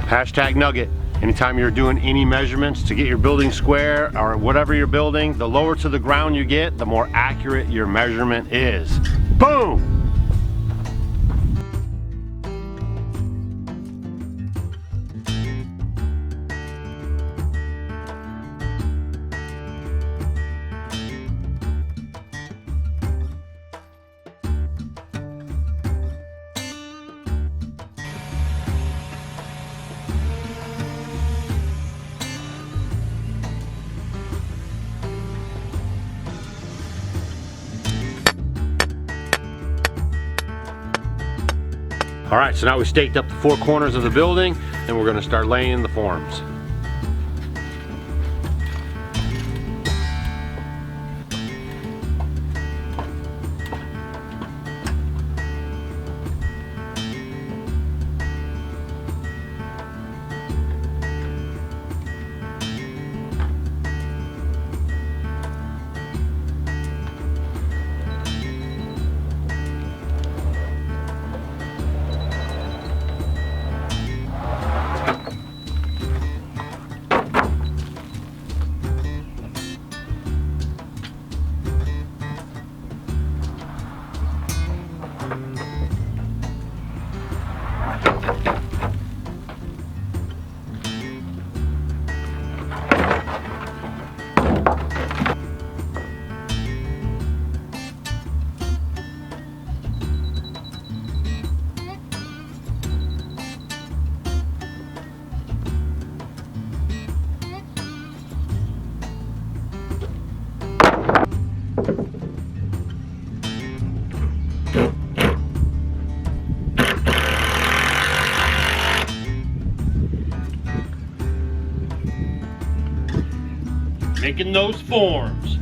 Hashtag nugget. Anytime you're doing any measurements to get your building square or whatever you're building, the lower to the ground you get, the more accurate your measurement is. Boom! All right, so now we staked up the 4 corners of the building and we're gonna start laying the forms. Making those forms.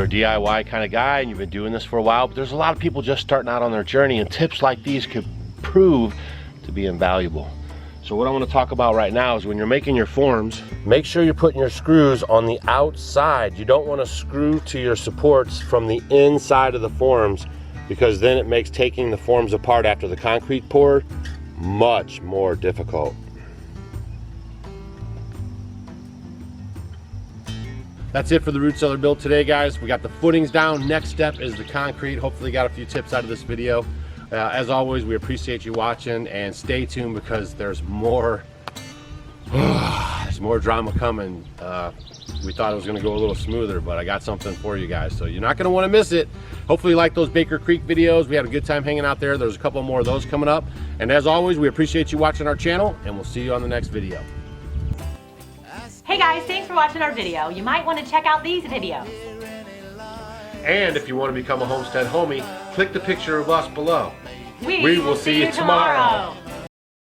a DIY kind of guy and you've been doing this for a while, but there's a lot of people just starting out on their journey, and tips like these could prove to be invaluable. So what I want to talk about right now is when you're making your forms, make sure you're putting your screws on the outside. You don't want to screw to your supports from the inside of the forms, because then it makes taking the forms apart after the concrete pour much more difficult. That's it for the root cellar build today, guys. We got the footings down. Next step is the concrete. Hopefully you got a few tips out of this video. As always, we appreciate you watching, and stay tuned because there's more drama coming. We thought it was gonna go a little smoother, but I got something for you guys, so you're not gonna wanna miss it. Hopefully you like those Baker Creek videos. We had a good time hanging out there. There's a couple more of those coming up. And as always, we appreciate you watching our channel, and we'll see you on the next video. Hey guys, thanks for watching our video. You might want to check out these videos. And if you want to become a Homestead homie, click the picture of us below. We will see you tomorrow.